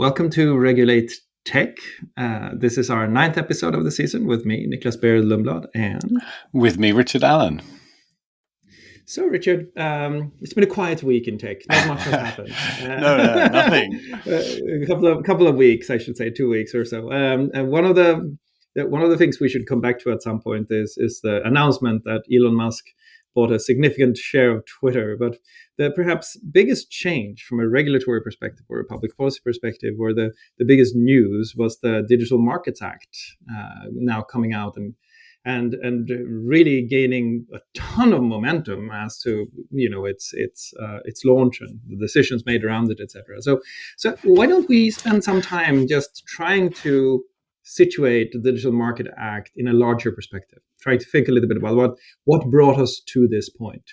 welcome to Regulate Tech. This is our 9th episode of the season with me, Nicklas, Berild, Lundblad, and... with me, Richard Allan. So, Richard, it's been a quiet week in tech. Not much has happened. No, nothing. A couple of weeks, I should say, 2 weeks or so. And one of the things we should come back to at some point is the announcement that Elon Musk bought a significant share of Twitter. But the perhaps biggest change from a regulatory perspective or a public policy perspective, or the biggest news, was the Digital Markets Act now coming out and really gaining a ton of momentum as to its launch and the decisions made around it, etc. So why don't we spend some time just trying to situate the Digital Market Act in a larger perspective, trying to think a little bit about what brought us to this point.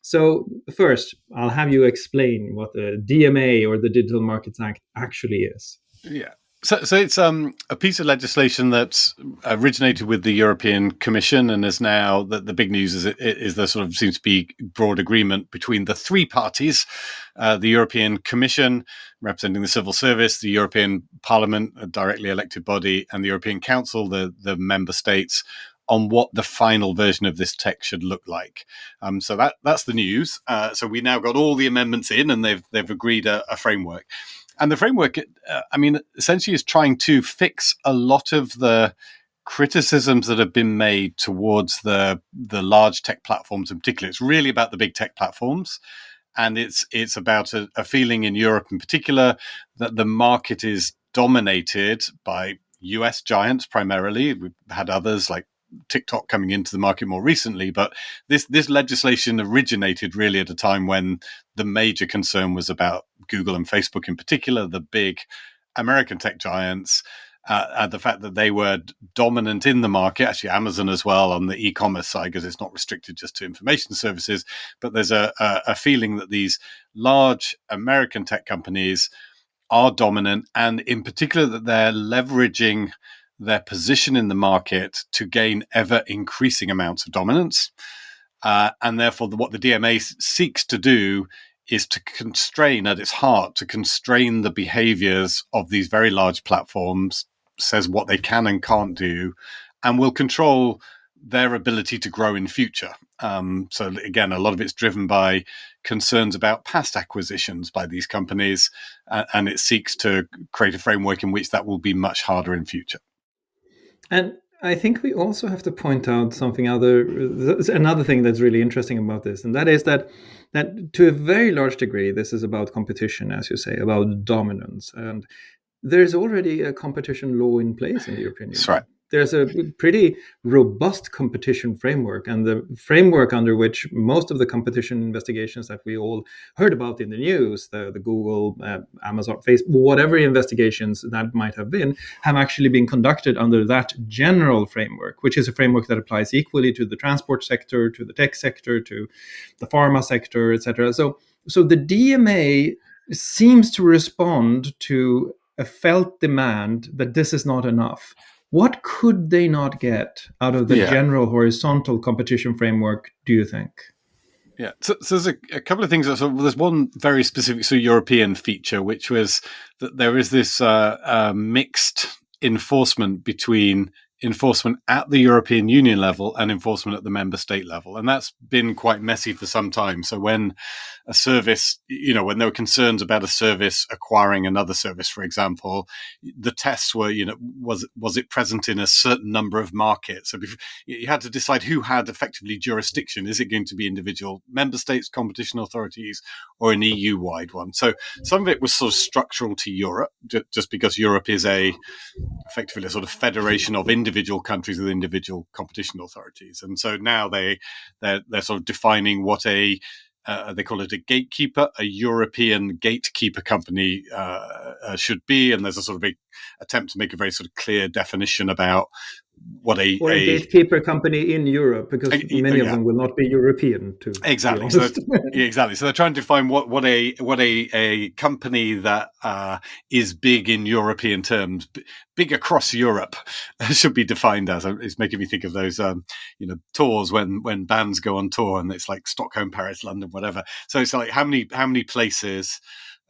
So first, I'll have you explain what the DMA, or the Digital Markets Act, actually is. Yeah. So it's a piece of legislation that originated with the European Commission, and is now the big news is there sort of seems to be broad agreement between the three parties: the European Commission, representing the civil service, the European Parliament, a directly elected body, and the European Council, the member states, on what the final version of this text should look like. So that's the news. So we now got all the amendments in, and they've agreed a framework. And the framework, essentially is trying to fix a lot of the criticisms that have been made towards the large tech platforms in particular. It's really about the big tech platforms. And it's about a feeling in Europe in particular that the market is dominated by US giants primarily. We've had others like TikTok coming into the market more recently, but this legislation originated really at a time when the major concern was about Google and Facebook in particular, the big American tech giants, and the fact that they were dominant in the market, actually Amazon as well on the e-commerce side, because it's not restricted just to information services, but there's a feeling that these large American tech companies are dominant, and in particular that they're leveraging their position in the market to gain ever increasing amounts of dominance. And therefore, what the DMA seeks to do is to constrain the behaviors of these very large platforms, says what they can and can't do, and will control their ability to grow in future. So again, a lot of it's driven by concerns about past acquisitions by these companies, and it seeks to create a framework in which that will be much harder in future. And I think we also have to point out another thing that's really interesting about this, and that is that to a very large degree, this is about competition, as you say, about dominance. And there's already a competition law in place in the European Union. That's right. There's a pretty robust competition framework, and the framework under which most of the competition investigations that we all heard about in the news, the Google, Amazon, Facebook, whatever investigations that might have actually been conducted under that general framework, which is a framework that applies equally to the transport sector, to the tech sector, to the pharma sector, etc. So the DMA seems to respond to a felt demand that this is not enough. What could they not get out of the general horizontal competition framework, do you think? Yeah, so there's a couple of things. There's one very specific European feature, which was that there is this mixed enforcement between enforcement at the European Union level and enforcement at the member state level. And that's been quite messy for some time. So when a service, when there were concerns about a service acquiring another service, for example, the tests were, was it present in a certain number of markets? So you had to decide who had effectively jurisdiction. Is it going to be individual member states, competition authorities, or an EU-wide one? So some of it was sort of structural to Europe, just because Europe is effectively a sort of federation of individual countries with individual competition authorities. And so now they're sort of defining what they call it a gatekeeper, a European gatekeeper company should be. And there's a sort of big attempt to make a very sort of clear definition about what a gatekeeper company in Europe, because many of them will not be European too. Exactly. So exactly. So they're trying to define what a company that is big in European terms, big across Europe, should be defined as. It's making me think of those tours when bands go on tour and it's like Stockholm, Paris, London, whatever. So it's like how many places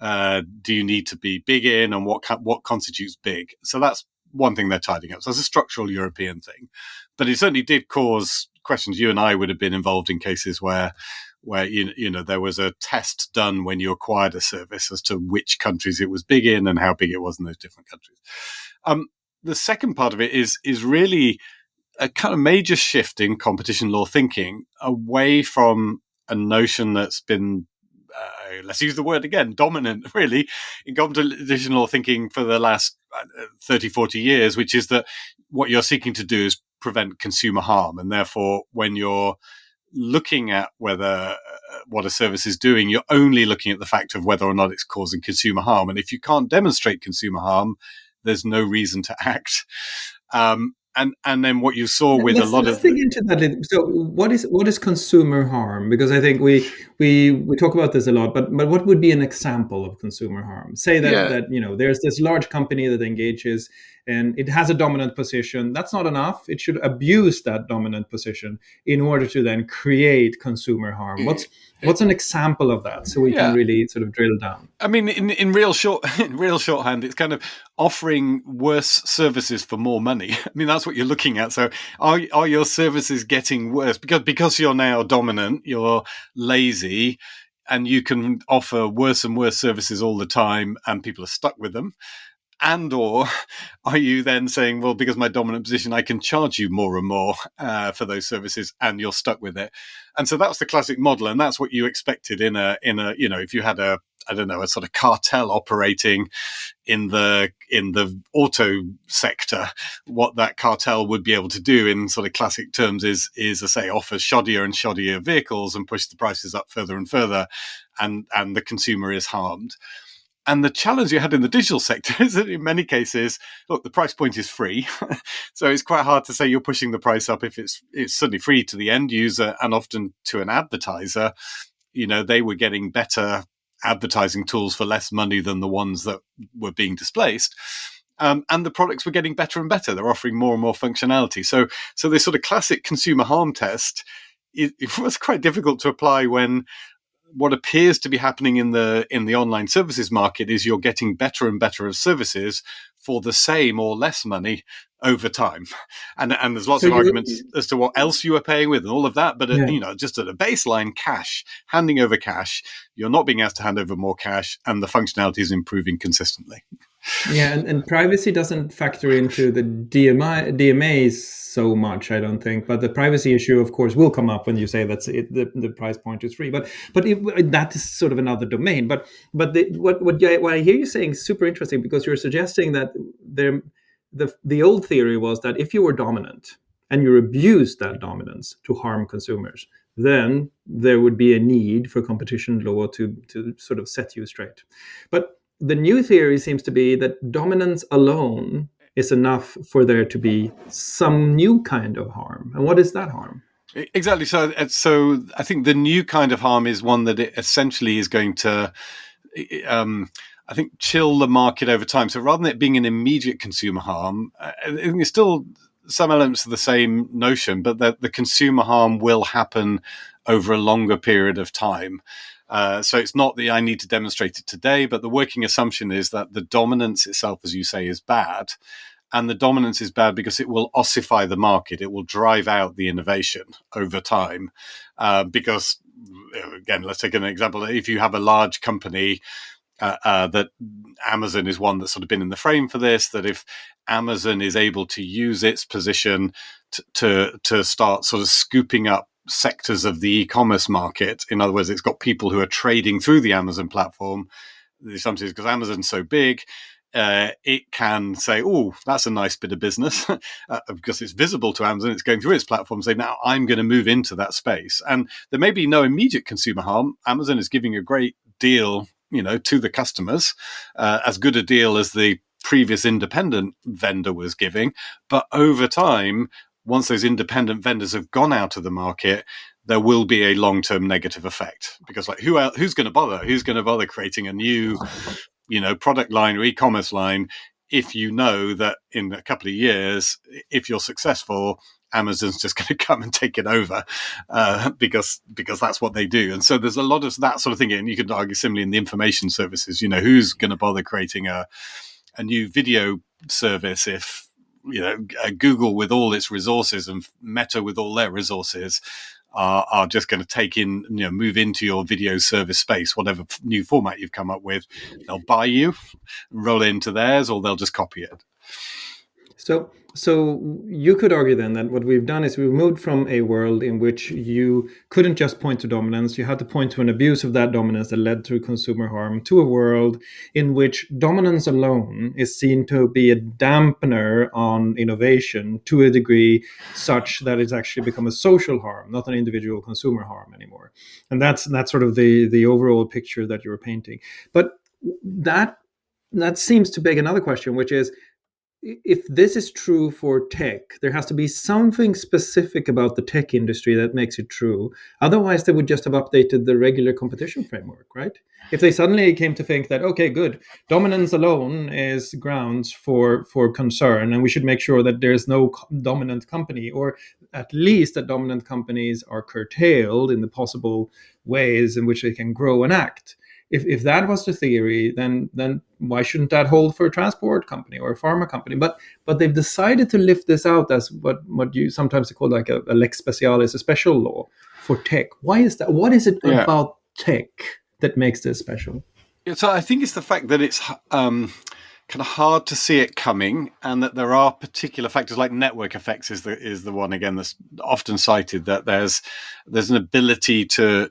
do you need to be big in, and what constitutes big? So that's one thing they're tidying up. So it's a structural European thing, but it certainly did cause questions. You and I would have been involved in cases where there was a test done when you acquired a service as to which countries it was big in and how big it was in those different countries. The second part of it is really a kind of major shift in competition law thinking away from a notion that's been, let's use the word again, dominant really in competition law thinking for the last 30, 40 years, which is that what you're seeking to do is prevent consumer harm. And therefore, when you're looking at whether what a service is doing, you're only looking at the fact of whether or not it's causing consumer harm. And if you can't demonstrate consumer harm, there's no reason to act. And then what you saw with let's dig into that. So what is consumer harm? Because I think we talk about this a lot, but what would be an example of consumer harm? Say that there's this large company that engages and it has a dominant position. That's not enough. It should abuse that dominant position in order to then create consumer harm. What's an example of that, so we can really sort of drill down? I mean, in real shorthand, it's kind of offering worse services for more money. I mean, that's what you're looking at. So, are your services getting worse because you're now dominant? You're lazy, and you can offer worse and worse services all the time, and people are stuck with them. And or are you then saying, well, because my dominant position, I can charge you more and more for those services, and you're stuck with it? And so that's the classic model, and that's what you expected in a if you had a sort of cartel operating in the auto sector, what that cartel would be able to do in sort of classic terms is I say, offer shoddier and shoddier vehicles and push the prices up further and further, and the consumer is harmed. And the challenge you had in the digital sector is that in many cases, look, the price point is free. So it's quite hard to say you're pushing the price up if it's certainly free to the end user and often to an advertiser. They were getting better advertising tools for less money than the ones that were being displaced. And the products were getting better and better. They're offering more and more functionality. So this sort of classic consumer harm test, it was quite difficult to apply when what appears to be happening in the online services market is you're getting better and better of services for the same or less money over time, and there's lots of arguments as to what else you are paying with and all of that. But just at a baseline, handing over cash, you're not being asked to hand over more cash, and the functionality is improving consistently. Yeah, and privacy doesn't factor into the DMA so much, I don't think. But the privacy issue, of course, will come up when you say the price point is free. But that is sort of another domain. But what I hear you saying is super interesting, because you're suggesting that the old theory was that if you were dominant and you abused that dominance to harm consumers, then there would be a need for competition law to sort of set you straight. But the new theory seems to be that dominance alone is enough for there to be some new kind of harm. And what is that harm? Exactly. So I think the new kind of harm is one that it essentially is going to, I think, chill the market over time. So rather than it being an immediate consumer harm, I think it's still some elements of the same notion, but that the consumer harm will happen over a longer period of time. So it's not that I need to demonstrate it today, but the working assumption is that the dominance itself, as you say, is bad. And the dominance is bad because it will ossify the market. It will drive out the innovation over time. Because, again, let's take an example. If you have a large company, that Amazon is one that's sort of been in the frame for this, that if Amazon is able to use its position to start sort of scooping up sectors of the e-commerce market. In other words, it's got people who are trading through the Amazon platform. The assumption is because Amazon's so big, it can say, oh, that's a nice bit of business because it's visible to Amazon. It's going through its platform. Say, now I'm going to move into that space. And there may be no immediate consumer harm. Amazon is giving a great deal, to the customers, as good a deal as the previous independent vendor was giving. But over time, once those independent vendors have gone out of the market, there will be a long-term negative effect, because who's going to bother? Who's going to bother creating a new, product line or e-commerce line if you know that in a couple of years, if you're successful, Amazon's just going to come and take it over because that's what they do. And so there's a lot of that sort of thing. And you could argue similarly in the information services, who's going to bother creating a new video service if, Google with all its resources and Meta with all their resources are just going to take in, move into your video service space, whatever new format you've come up with. They'll buy you, roll it into theirs, or they'll just copy it. So you could argue then that what we've done is we've moved from a world in which you couldn't just point to dominance, you had to point to an abuse of that dominance that led to consumer harm, to a world in which dominance alone is seen to be a dampener on innovation to a degree such that it's actually become a social harm, not an individual consumer harm anymore. And that's sort of the overall picture that you were painting. But that seems to beg another question, which is, if this is true for tech, there has to be something specific about the tech industry that makes it true. Otherwise, they would just have updated the regular competition framework, right? If they suddenly came to think that, okay, good, dominance alone is grounds for concern, and we should make sure that there's no dominant company, or at least that dominant companies are curtailed in the possible ways in which they can grow and act. If that was the theory, then why shouldn't that hold for a transport company or a pharma company? But they've decided to lift this out as what you sometimes call like a lex specialis, a special law for tech. Why is that? What is it about tech that makes this special? So I think it's the fact that it's kind of hard to see it coming, and that there are particular factors like network effects is the one again that's often cited, that there's an ability to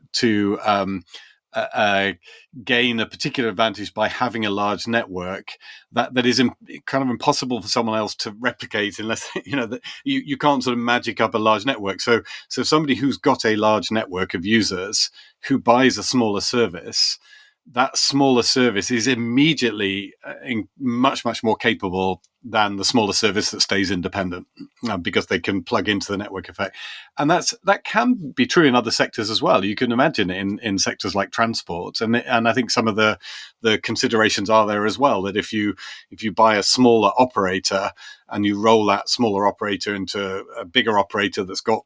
gain a particular advantage by having a large network that is kind of impossible for someone else to replicate unless that you can't sort of magic up a large network. So somebody who's got a large network of users who buys a smaller service, that smaller service is immediately much more capable than the smaller service that stays independent, because they can plug into the network effect. And that can be true in other sectors as well. You can imagine in sectors like transport, and I think some of the considerations are there as well, that if you buy a smaller operator and you roll that smaller operator into a bigger operator that's got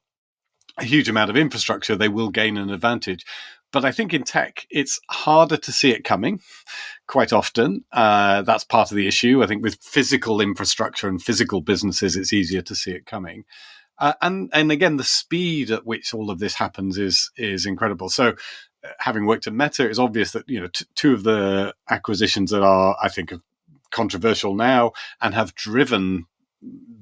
a huge amount of infrastructure, they will gain an advantage. But I think in tech, it's harder to see it coming quite often. That's part of the issue. I think with physical infrastructure and physical businesses, it's easier to see it coming. And again, the speed at which all of this happens is incredible. So having worked at Meta, it's obvious that two of the acquisitions that are, I think, controversial now and have driven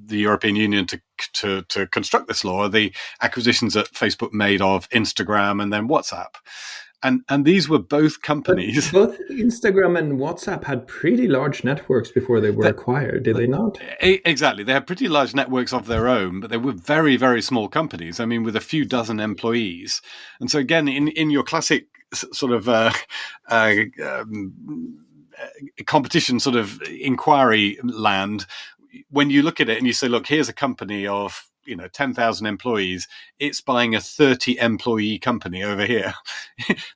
the European Union to construct this law are the acquisitions that Facebook made of Instagram and then WhatsApp. And these were both companies. But both Instagram and WhatsApp had pretty large networks before they were acquired, did they not? Exactly. They had pretty large networks of their own, but they were very, very small companies. I mean, with a few dozen employees. And so again, in your classic sort of competition sort of inquiry land, when you look at it and you say, look, here's a company of 10,000 employees, it's buying a 30 employee company over here.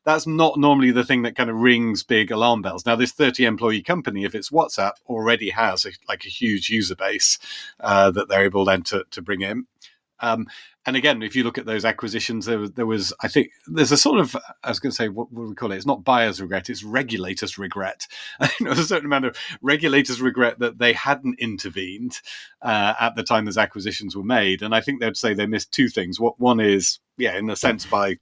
That's not normally the thing that kind of rings big alarm bells. Now, this 30 employee company, if it's WhatsApp, already has a huge user base that they're able then to bring in. And again, if you look at those acquisitions, there was, I think, there's a sort of, I was going to say, what would we call it? It's not buyer's regret, it's regulators' regret. There's a certain amount of regulators' regret that they hadn't intervened at the time those acquisitions were made. And I think they'd say they missed two things. One is, in a sense, by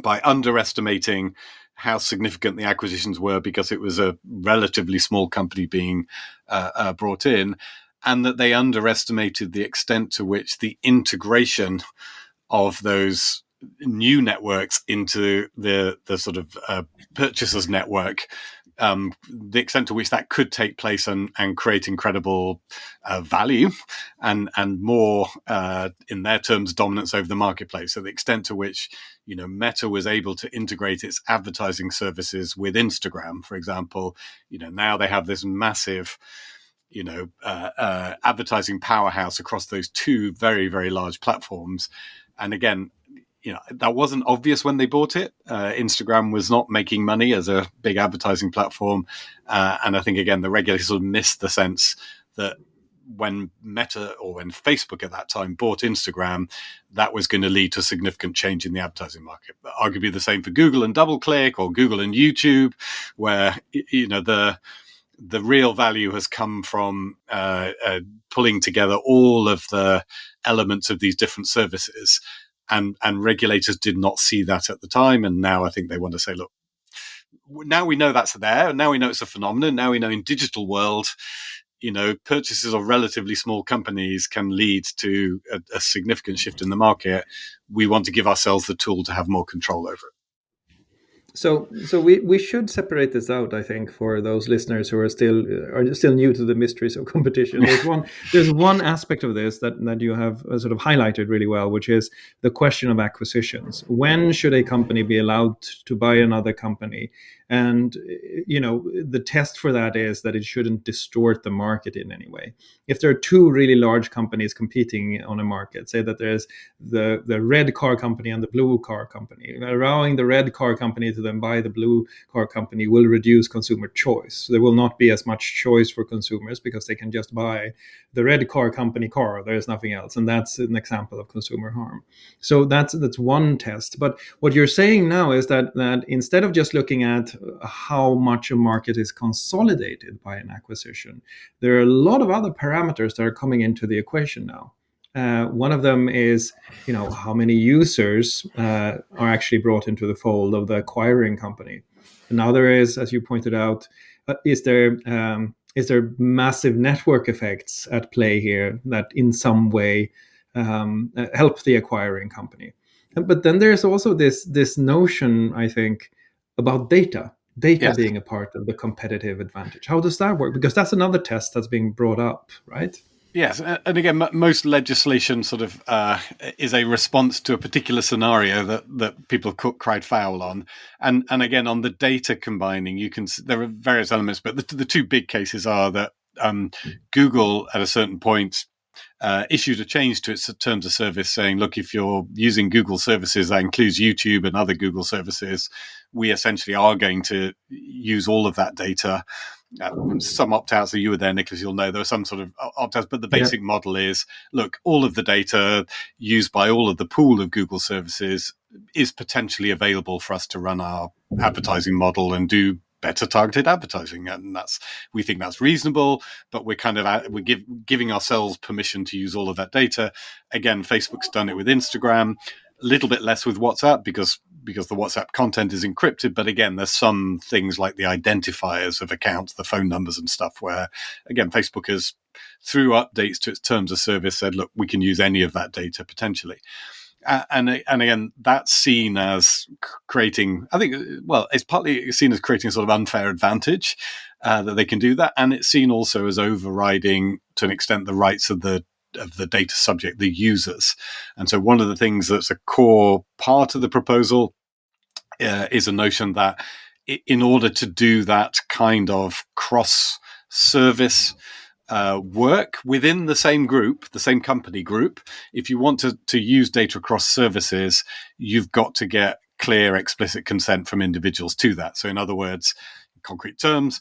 underestimating how significant the acquisitions were, because it was a relatively small company being brought in, and that they underestimated the extent to which the integration of those new networks into the sort of purchasers network, the extent to which that could take place and create incredible value and more, in their terms, dominance over the marketplace. So the extent to which, Meta was able to integrate its advertising services with Instagram, for example, now they have this massive advertising powerhouse across those two very, very large platforms. And again, that wasn't obvious when they bought it. Instagram was not making money as a big advertising platform. And I think, again, the regulators sort of missed the sense that when Meta, or when Facebook at that time, bought Instagram, that was going to lead to a significant change in the advertising market. Arguably the same for Google and DoubleClick, or Google and YouTube, where the real value has come from pulling together all of the elements of these different services. And regulators did not see that at the time. And now I think they want to say, look, now we know that's there. Now we know it's a phenomenon. Now we know in digital world, purchases of relatively small companies can lead to a significant shift in the market. We want to give ourselves the tool to have more control over it. So we should separate this out, I think, for those listeners who are still new to the mysteries of competition. There's one aspect of this that you have sort of highlighted really well, which is the question of acquisitions. When should a company be allowed to buy another company? And the test for that is that it shouldn't distort the market in any way. If there are two really large companies competing on a market, say that there's the red car company and the blue car company, allowing the red car company to then buy the blue car company will reduce consumer choice. So there will not be as much choice for consumers because they can just buy the red car company car. There's nothing else. And that's an example of consumer harm. So that's one test. But what you're saying now is that instead of just looking at how much a market is consolidated by an acquisition, there are a lot of other parameters that are coming into the equation now. One of them is, how many users are actually brought into the fold of the acquiring company. Another is, as you pointed out, is there massive network effects at play here that in some way help the acquiring company? But then there's also this notion, I think, about data yes. being a part of the competitive advantage. How does that work? Because that's another test that's being brought up, right? Yes, and again, most legislation sort of is a response to a particular scenario that people cried foul on, and again on the data combining, there are various elements, but the two big cases are that Google at a certain point issued a change to its terms of service saying, look, if you're using Google services, that includes YouTube and other Google services, we essentially are going to use all of that data. Some opt-outs, so you were there, Nicklas, you'll know there are some sort of opt-outs, but the basic model is, look, all of the data used by all of the pool of Google services is potentially available for us to run our advertising model and do better targeted advertising, and we think that's reasonable, but we're giving ourselves permission to use all of that data. Again, Facebook's done it with Instagram, a little bit less with WhatsApp because the WhatsApp content is encrypted, but again, there's some things like the identifiers of accounts, the phone numbers and stuff, where again, Facebook has, through updates to its terms of service, said, look, we can use any of that data potentially. And again, that's seen as creating, I think, well, it's partly seen as creating a sort of unfair advantage that they can do that. And it's seen also as overriding, to an extent, the rights of the data subject, the users. And so one of the things that's a core part of the proposal is a notion that in order to do that kind of cross-service work within the same group, the same company group, if you want to use data across services, you've got to get clear, explicit consent from individuals to that. So in other words, in concrete terms,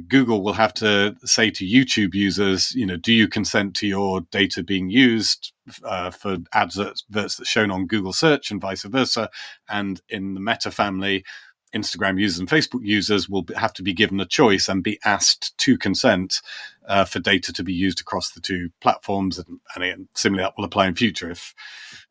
Google will have to say to YouTube users, do you consent to your data being used for adverts that's shown on Google search and vice versa? And in the Meta family, Instagram users and Facebook users will have to be given a choice and be asked to consent for data to be used across the two platforms. And again, similarly, that will apply in future. If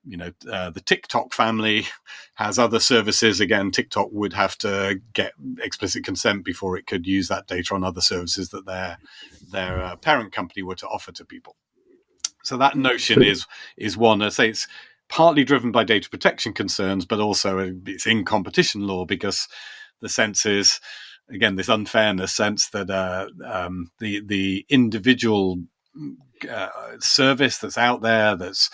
the TikTok family has other services, again, TikTok would have to get explicit consent before it could use that data on other services that their parent company were to offer to people. So that notion is one. I say it's partly driven by data protection concerns, but also it's in competition law, because the sense is, again, this unfairness sense that the individual service that's out there that's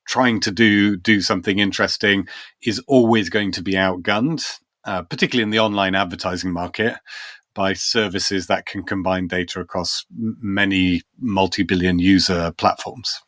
trying to do something interesting is always going to be outgunned, particularly in the online advertising market, by services that can combine data across many multi-billion user platforms.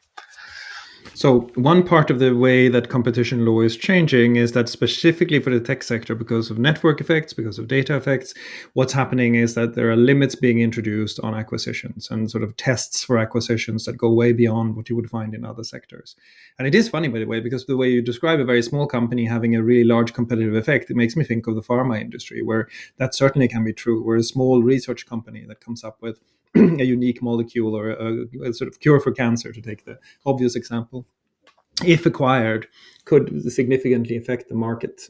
So one part of the way that competition law is changing is that specifically for the tech sector, because of network effects, because of data effects, what's happening is that there are limits being introduced on acquisitions and sort of tests for acquisitions that go way beyond what you would find in other sectors. And it is funny, by the way, because the way you describe a very small company having a really large competitive effect, it makes me think of the pharma industry, where that certainly can be true, where a small research company that comes up with a unique molecule or a sort of cure for cancer, to take the obvious example, if acquired, could significantly affect the market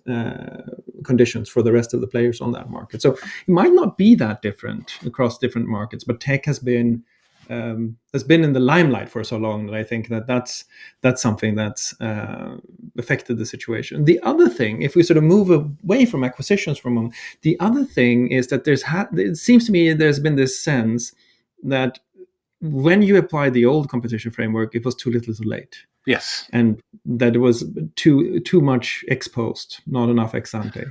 conditions for the rest of the players on that market. So it might not be that different across different markets, but tech has been in the limelight for so long that I think that's something that's affected the situation. The other thing, if we sort of move away from acquisitions for a moment, the other thing is that it seems to me there's been this sense that when you apply the old competition framework, it was too little too late. Yes. And that it was too much ex post, not enough ex ante,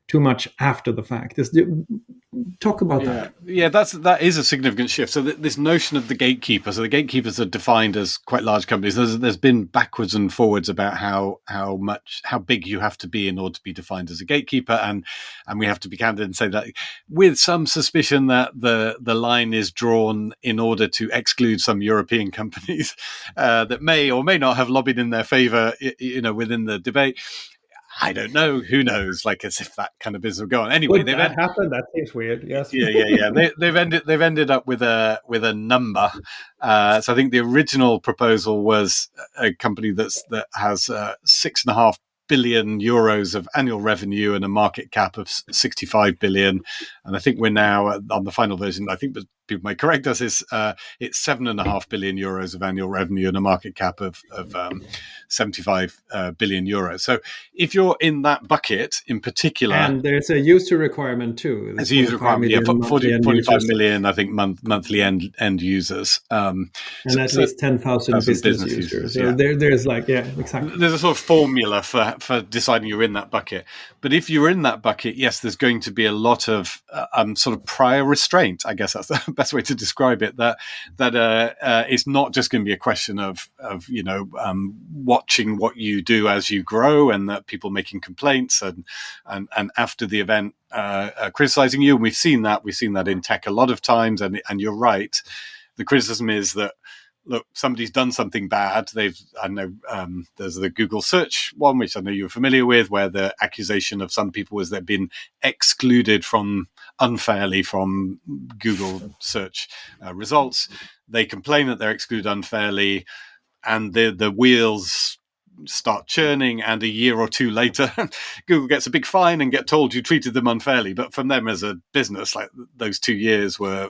too much after the fact. Talk about that. Yeah, that is a significant shift. So this notion of the gatekeeper. So the gatekeepers are defined as quite large companies. There's been backwards and forwards about how big you have to be in order to be defined as a gatekeeper, and we have to be candid and say that with some suspicion that the line is drawn in order to exclude some European companies that may or may not have lobbied in their favor, within the debate. I don't know. Who knows? Like, as if that kind of business will go on. Anyway, would that happen? That seems weird. Yes. Yeah. They've ended up with a number. So I think the original proposal was a company that has 6.5 billion euros of annual revenue and a market cap of 65 billion. And I think we're now on the final version. I think people may correct us. It's 7.5 billion euros of annual revenue and a market cap of 75 billion euros. So if you're in that bucket in particular, and there's a user requirement too. There's a user requirement, 45 million, I think, monthly end users, and at least 10,000 business users. So there's exactly. There's a sort of formula for deciding you're in that bucket. But if you're in that bucket, yes, there's going to be a lot of sort of prior restraint. I guess that's the best way to describe it. That it's not just going to be a question of watching what you do as you grow, and that people making complaints and after the event criticizing you. And we've seen that in tech a lot of times. And you're right. The criticism is that, look, somebody's done something bad. There's the Google search one, which I know you're familiar with, where the accusation of some people was they've been excluded unfairly from Google search results. They complain that they're excluded unfairly, and the wheels start churning, and a year or two later Google gets a big fine and get told you treated them unfairly. But from them as a business, like, those 2 years were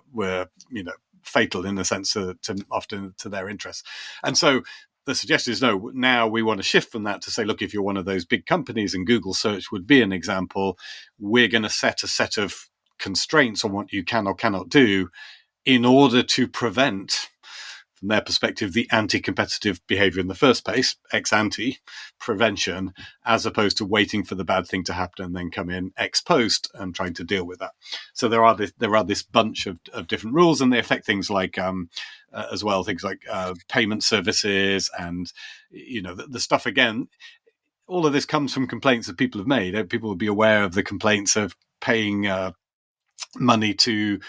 fatal in a sense often to their interests. And so the suggestion is, no, now we want to shift from that to say, look, if you're one of those big companies, and Google search would be an example, we're going to set a set of constraints on what you can or cannot do in order to prevent, from their perspective, the anti-competitive behavior in the first place, ex-ante prevention, as opposed to waiting for the bad thing to happen and then come in ex-post and trying to deal with that. So there are this bunch of different rules, and they affect things like as well, things like payment services and the stuff. Again, all of this comes from complaints that people have made. People will be aware of the complaints of paying money to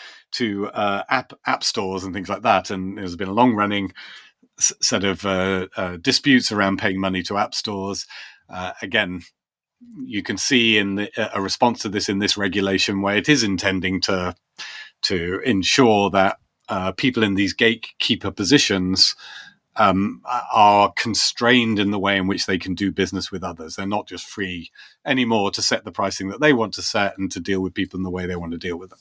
app stores and things like that, and there's been a long running set of disputes around paying money to app stores. Again, you can see in a response to this in this regulation, where it is intending to ensure that people in these gatekeeper positions are constrained in the way in which they can do business with others. They're not just free anymore to set the pricing that they want to set and to deal with people in the way they want to deal with them.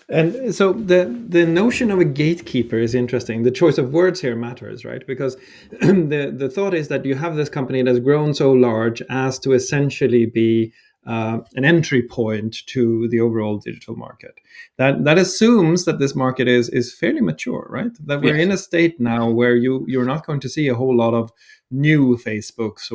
And so the notion of a gatekeeper is interesting. The choice of words here matters, right? Because the thought is that you have this company that's grown so large as to essentially be an entry point to the overall digital market. That assumes that this market is fairly mature, right? That we're in a state now where you're not going to see a whole lot of new Facebooks,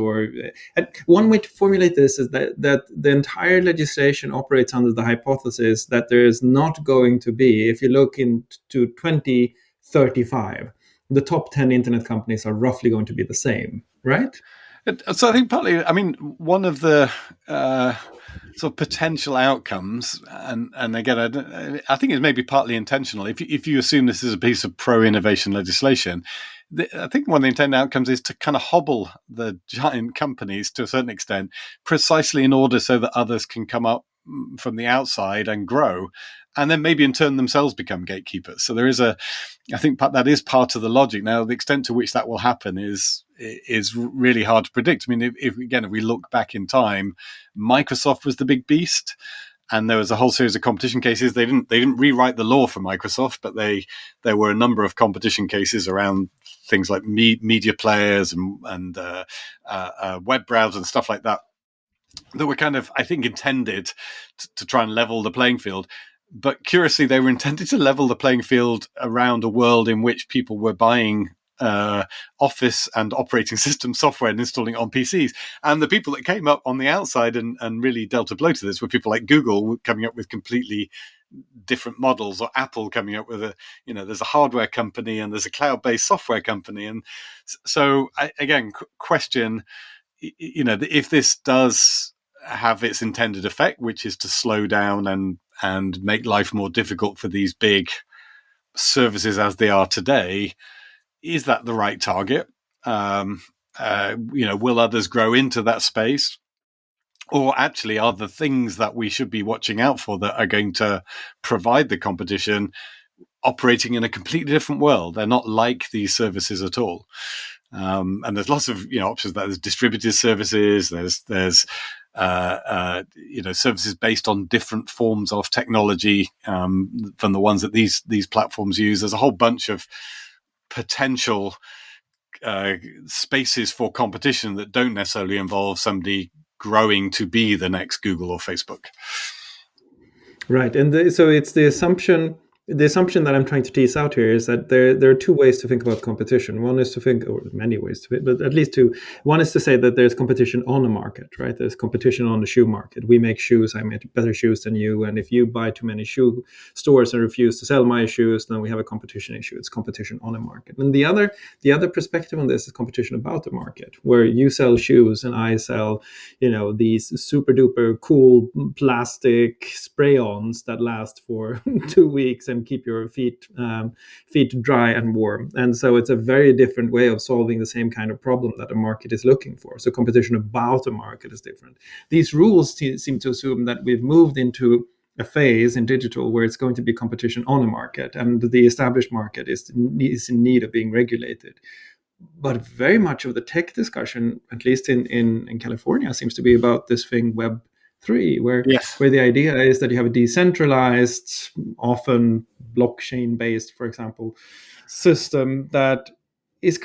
and one way to formulate this is that the entire legislation operates under the hypothesis that there is not going to be, if you look into 2035, the top 10 internet companies are roughly going to be the same, right? So I think partly, I mean, one of the sort of potential outcomes, and again, I think it's maybe partly intentional. If you assume this is a piece of pro-innovation legislation, I think one of the intended outcomes is to kind of hobble the giant companies to a certain extent, precisely in order so that others can come up from the outside and grow, and then maybe in turn themselves become gatekeepers. So there is I think that is part of the logic. Now, the extent to which that will happen is really hard to predict. I mean, if we look back in time, Microsoft was the big beast, and there was a whole series of competition cases. They didn't rewrite the law for Microsoft, but there were a number of competition cases around things like media players and web browsers and stuff like that were kind of, I think, intended to try and level the playing field. But curiously, they were intended to level the playing field around a world in which people were buying Office and operating system software and installing it on PCs. And the people that came up on the outside and really dealt a blow to this were people like Google coming up with completely different models, or Apple coming up with there's a hardware company and there's a cloud-based software company. And so, question, if this does have its intended effect, which is to slow down and make life more difficult for these big services as they are today, is that the right target? Will others grow into that space? Or actually, are the things that we should be watching out for that are going to provide the competition operating in a completely different world? They're not like these services at all. And there's lots of options. There's distributed services. There's services based on different forms of technology from the ones that these platforms use. There's a whole bunch of potential spaces for competition that don't necessarily involve somebody growing to be the next Google or Facebook. Right, and so it's the assumption that I'm trying to tease out here is that there are two ways to think about competition. One is to think, or many ways to think, but at least two. One is to say that there's competition on a market, right? There's competition on the shoe market. We make shoes, I make better shoes than you, and if you buy too many shoe stores and refuse to sell my shoes, then we have a competition issue. It's competition on a market. And the other perspective on this is competition about the market, where you sell shoes and I sell, these super duper cool plastic spray-ons that last for 2 weeks and keep your feet dry and warm. And so it's a very different way of solving the same kind of problem that a market is looking for. So competition about a market is different. These rules seem to assume that we've moved into a phase in digital where it's going to be competition on a market, and the established market is in need of being regulated. But very much of the tech discussion, at least in California, seems to be about this thing Web3, where the idea is that you have a decentralized, often blockchain-based, for example, system that is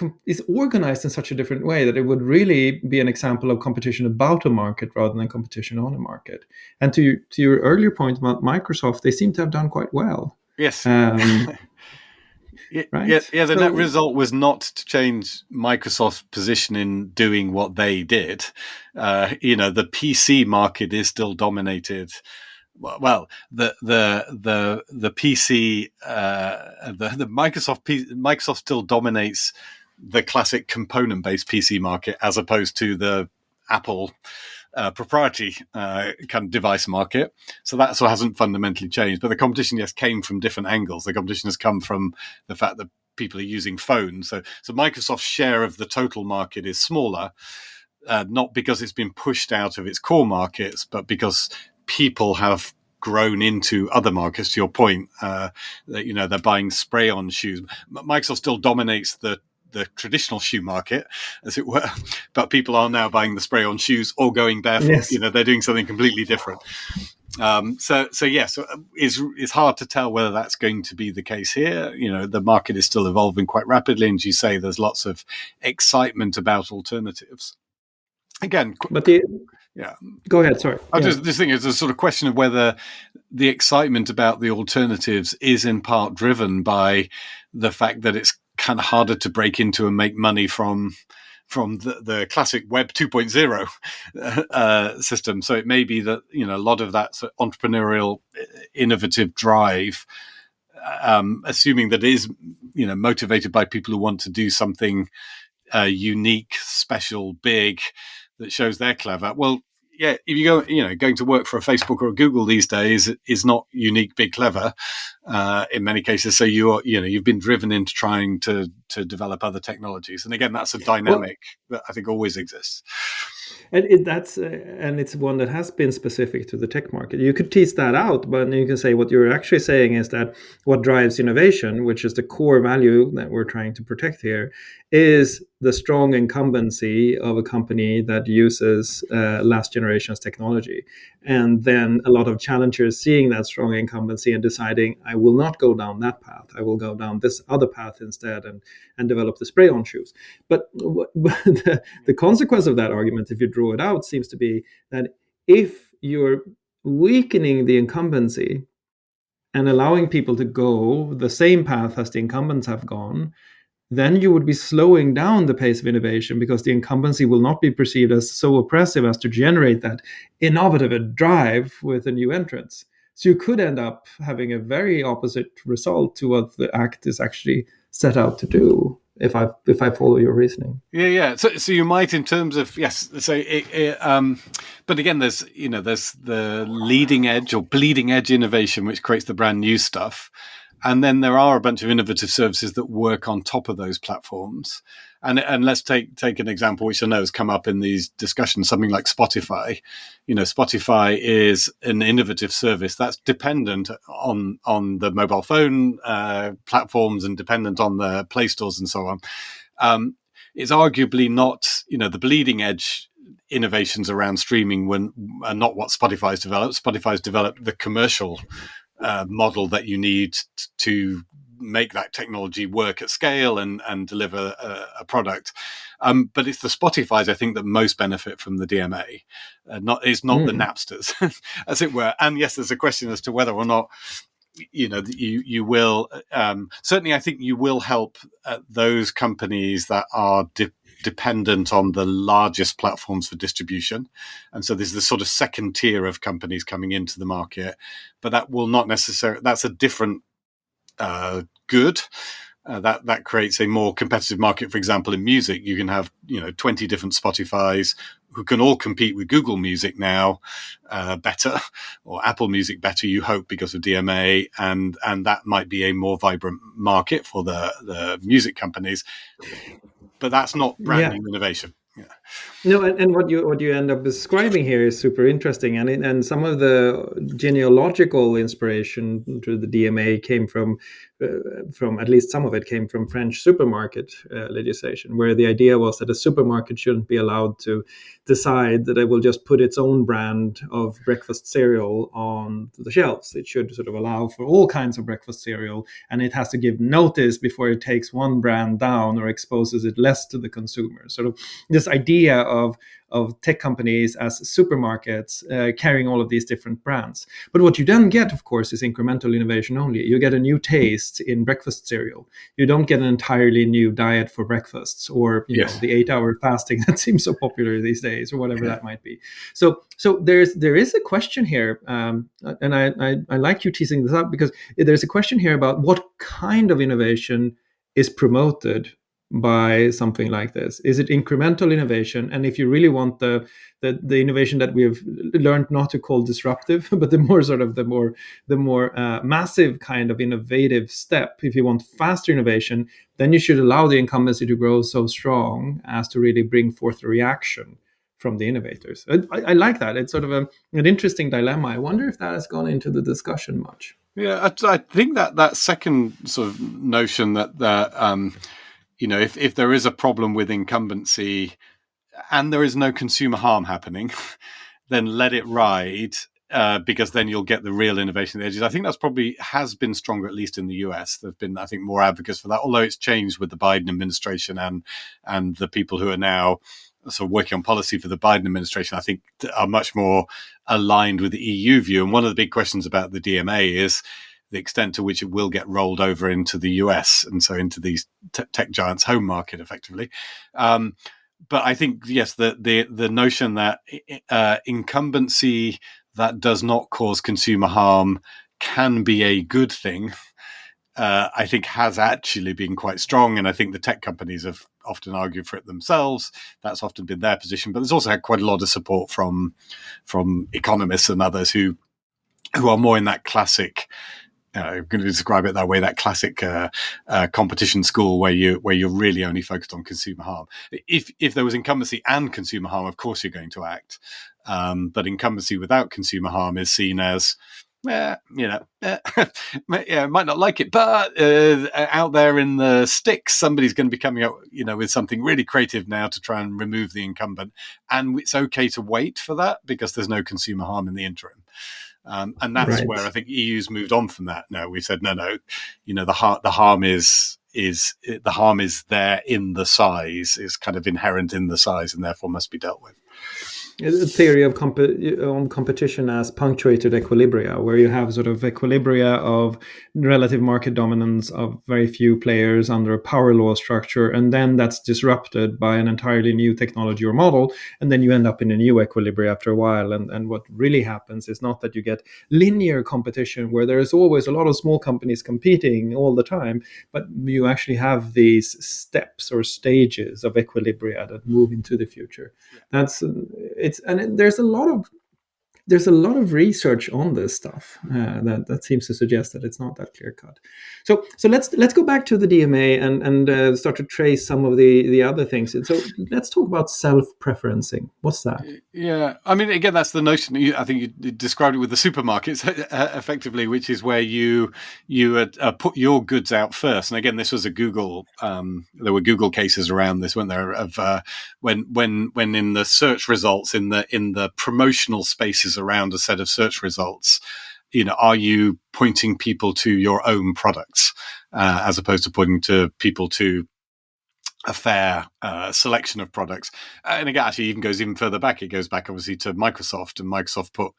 organized in such a different way that it would really be an example of competition about a market rather than competition on a market. And to your earlier point about Microsoft, they seem to have done quite well. Yes. Right? The net result was not to change Microsoft's position in doing what they did. The PC market is still dominated. Well, the PC, the Microsoft still dominates the classic component-based PC market, as opposed to the Apple proprietary kind of device market. So that sort of hasn't fundamentally changed. But the competition, yes, came from different angles. The competition has come from the fact that people are using phones. So Microsoft's share of the total market is smaller, not because it's been pushed out of its core markets, but because people have grown into other markets. To your point, that they're buying spray-on shoes. Microsoft still dominates the traditional shoe market, as it were, but people are now buying the spray-on shoes or going barefoot. Yes. They're doing something completely different. So it's hard to tell whether that's going to be the case here. The market is still evolving quite rapidly, and as you say, there's lots of excitement about alternatives. Again, Go ahead. Sorry. This thing is a sort of question of whether the excitement about the alternatives is in part driven by the fact that it's kind of harder to break into and make money from the classic Web 2.0 system. So it may be that a lot of that sort of entrepreneurial, innovative drive assuming that it is, motivated by people who want to do something unique, special, big, that shows they're clever. Well, yeah, if you go, going to work for a Facebook or a Google these days is not unique, big, clever in many cases. So you've been driven into trying to develop other technologies, and again, that's a dynamic that I think always exists. And and it's one that has been specific to the tech market. You could tease that out, but you can say what you're actually saying is that what drives innovation, which is the core value that we're trying to protect here, is the strong incumbency of a company that uses last generation's technology. And then a lot of challengers seeing that strong incumbency and deciding, I will not go down that path. I will go down this other path instead and develop the spray-on shoes. But the consequence of that argument, if you draw it out, seems to be that if you're weakening the incumbency and allowing people to go the same path as the incumbents have gone, then you would be slowing down the pace of innovation because the incumbency will not be perceived as so oppressive as to generate that innovative drive with the new entrants. So you could end up having a very opposite result to what the act is actually set out to do, if I follow your reasoning. Yeah. So you might, in terms of, yes. So but again, there's the leading edge or bleeding edge innovation, which creates the brand new stuff. And then there are a bunch of innovative services that work on top of those platforms. And let's take an example, which I know has come up in these discussions, something like Spotify. Spotify is an innovative service that's dependent on the mobile phone platforms and dependent on the Play stores and so on. It's arguably not, the bleeding edge innovations around streaming are not what Spotify's developed. Spotify's developed the commercial model that you need to make that technology work at scale and deliver a product. But it's the Spotifys, I think, that most benefit from the DMA. It's not the Napsters, as it were. And yes, there's a question as to whether or not you will. Certainly, I think you will help those companies that are dependent on the largest platforms for distribution. And so there's this sort of second tier of companies coming into the market, but that will not necessarily, that's a different good. That creates a more competitive market. For example, in music, you can have 20 different Spotifys who can all compete with Google Music now better, or Apple Music better, you hope, because of DMA, and that might be a more vibrant market for the music companies. But that's not brand new innovation. Yeah. No, and what you end up describing here is super interesting, and some of the genealogical inspiration to the DMA came from at least some of it came from French supermarket legislation, where the idea was that a supermarket shouldn't be allowed to decide that it will just put its own brand of breakfast cereal on the shelves. It should sort of allow for all kinds of breakfast cereal, and it has to give notice before it takes one brand down or exposes it less to the consumer. Sort of this idea of tech companies as supermarkets carrying all of these different brands. But what you then get, of course, is incremental innovation only. You get a new taste in breakfast cereal. You don't get an entirely new diet for breakfasts, or the 8-hour fasting that seems so popular these days, or whatever that might be. So there is a question here, and I like you teasing this out, because there's a question here about what kind of innovation is promoted by something like this. Is it incremental innovation? And if you really want the innovation that we've learned not to call disruptive, but the more massive kind of innovative step, if you want faster innovation, then you should allow the incumbency to grow so strong as to really bring forth a reaction from the innovators. I like that. It's sort of an interesting dilemma. I wonder if that has gone into the discussion much. Yeah, I think that second sort of notion that if there is a problem with incumbency and there is no consumer harm happening, then let it ride, because then you'll get the real innovation at the edges. I think that's probably has been stronger, at least in the US. There's been, I think, more advocates for that, although it's changed with the Biden administration and the people who are now sort of working on policy for the Biden administration, I think, are much more aligned with the EU view. And one of the big questions about the DMA is the extent to which it will get rolled over into the US, and so into these tech giants' home market, effectively. But I think, yes, the notion that incumbency that does not cause consumer harm can be a good thing I think has actually been quite strong. And I think the tech companies have often argued for it themselves. That's often been their position. But there's also had quite a lot of support from economists and others who are more in that classic, I'm going to describe it that way, that classic competition school where you're really only focused on consumer harm. If there was incumbency and consumer harm, of course you're going to act. But incumbency without consumer harm is seen as, yeah, might not like it, but out there in the sticks, somebody's going to be coming up, with something really creative now to try and remove the incumbent, and it's okay to wait for that because there's no consumer harm in the interim. And that's where I think EU's moved on from that. No, we've said no. The harm is there in the size, is kind of inherent in the size, and therefore must be dealt with. A theory of competition as punctuated equilibria, where you have sort of equilibria of relative market dominance of very few players under a power law structure, and then that's disrupted by an entirely new technology or model, and then you end up in a new equilibria after a while. And what really happens is not that you get linear competition where there is always a lot of small companies competing all the time, but you actually have these steps or stages of equilibria that move into the future. There's a lot of research on this stuff that seems to suggest that it's not that clear cut. So let's go back to the DMA and start to trace some of the other things. And so let's talk about self-preferencing. What's that? Yeah, I mean, again, that's the notion. I think you described it with the supermarkets effectively, which is where you put your goods out first. And again, this was a Google. There were Google cases around this, weren't there? Of when in the search results in the promotional spaces around a set of search results, are you pointing people to your own products as opposed to pointing to people to a fair selection of products? And again, actually even goes even further back. It goes back obviously to Microsoft, and Microsoft put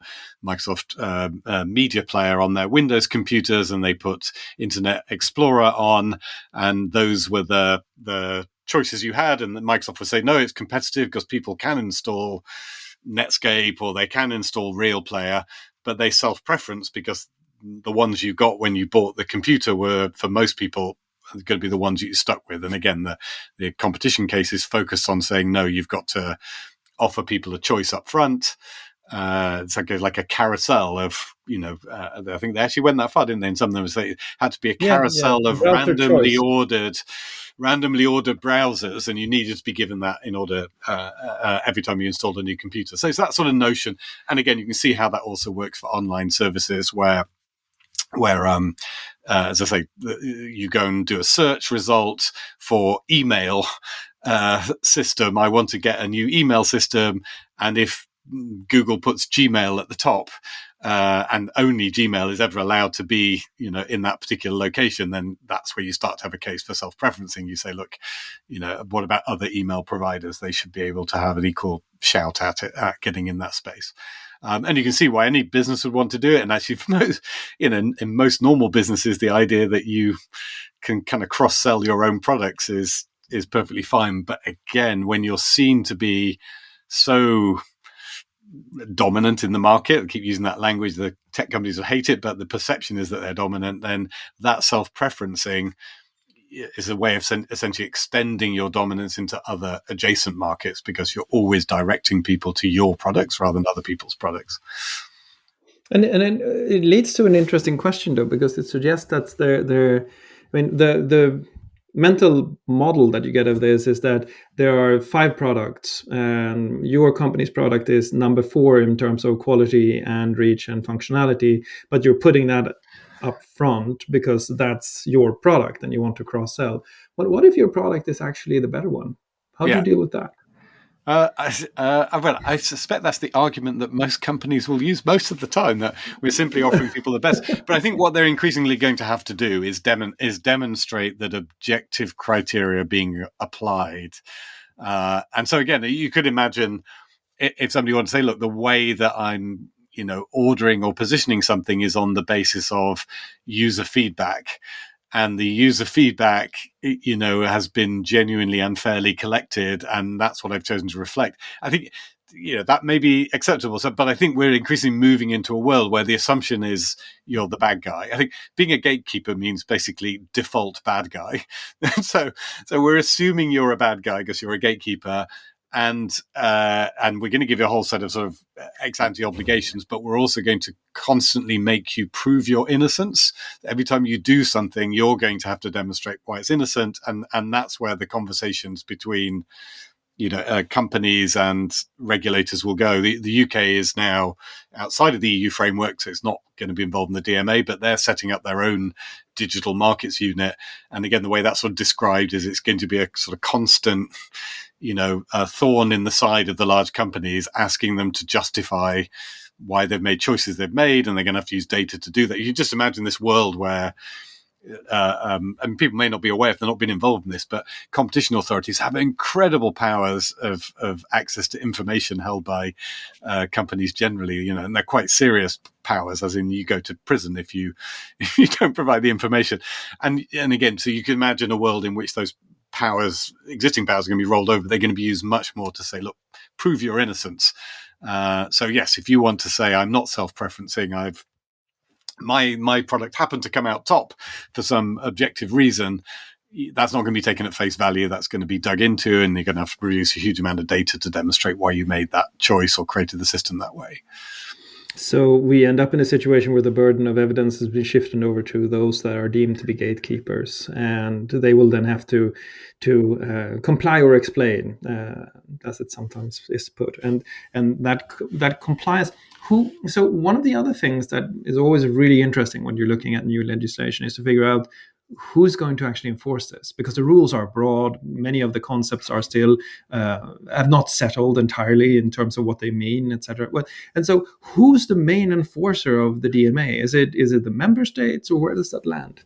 Microsoft Media Player on their Windows computers, and they put Internet Explorer on, and those were the choices you had. And Microsoft would say, no, it's competitive because people can install Netscape or they can install Real Player, but they self-preference because the ones you got when you bought the computer were, for most people, going to be the ones you stuck with. And again, the competition case is focused on saying, no, you've got to offer people a choice up front. It's like a carousel of, I think they actually went that far, didn't they? In some of them, it had to be a carousel of randomly ordered browsers, and you needed to be given that in order every time you installed a new computer. So it's that sort of notion. And again, you can see how that also works for online services where as I say, you go and do a search result for email system. I want to get a new email system, and if Google puts Gmail at the top, and only Gmail is ever allowed to be, in that particular location, then that's where you start to have a case for self-preferencing. You say, look, what about other email providers? They should be able to have an equal shout at getting in that space. And you can see why any business would want to do it. And actually, in most normal businesses, the idea that you can kind of cross-sell your own products is perfectly fine. But again, when you're seen to be so dominant in the market, I keep using that language, the tech companies will hate it, but the perception is that they're dominant, then that self-preferencing is a way of essentially extending your dominance into other adjacent markets because you're always directing people to your products rather than other people's products. And then it leads to an interesting question, though, because it suggests that the mental model that you get of this is that there are 5 products, and your company's product is number 4 in terms of quality and reach and functionality, but you're putting that up front because that's your product and you want to cross-sell. But what if your product is actually the better one? How do you deal with that? I suspect that's the argument that most companies will use most of the time, that we're simply offering people the best. But I think what they're increasingly going to have to do is demonstrate that objective criteria are being applied. And so again, you could imagine if somebody wanted to say, look, the way that I'm ordering or positioning something is on the basis of user feedback, and the user feedback, has been genuinely unfairly collected, and that's what I've chosen to reflect. I think that may be acceptable. So, but I think we're increasingly moving into a world where the assumption is you're the bad guy. I think being a gatekeeper means basically default bad guy. so we're assuming you're a bad guy because you're a gatekeeper. And we're going to give you a whole set of sort of ex ante obligations, but we're also going to constantly make you prove your innocence. Every time you do something, you're going to have to demonstrate why it's innocent, and that's where the conversations between companies and regulators will go. The UK is now outside of the EU framework, so it's not going to be involved in the DMA, but they're setting up their own digital markets unit. And again, the way that's sort of described is it's going to be a sort of constant, a thorn in the side of the large companies, asking them to justify why they've made choices they've made, and they're going to have to use data to do that. You can just imagine this world where and people may not be aware if they've not been involved in this, but competition authorities have incredible powers of access to information held by companies generally, and they're quite serious powers, as in you go to prison if you don't provide the information. And again, so you can imagine a world in which those existing powers are going to be rolled over. They're going to be used much more to say, look, prove your innocence. So yes, if you want to say I'm not self-preferencing, my product happened to come out top for some objective reason, that's not going to be taken at face value. That's going to be dug into, and you're going to have to produce a huge amount of data to demonstrate why you made that choice or created the system that way. So we end up in a situation where the burden of evidence has been shifted over to those that are deemed to be gatekeepers, and they will then have to comply or explain, as it sometimes is put, and that compliance. So one of the other things that is always really interesting when you're looking at new legislation is to figure out who's going to actually enforce this, because the rules are broad. Many of the concepts are still have not settled entirely in terms of what they mean, etc. And so who's the main enforcer of the DMA? Is it the member states, or where does that land?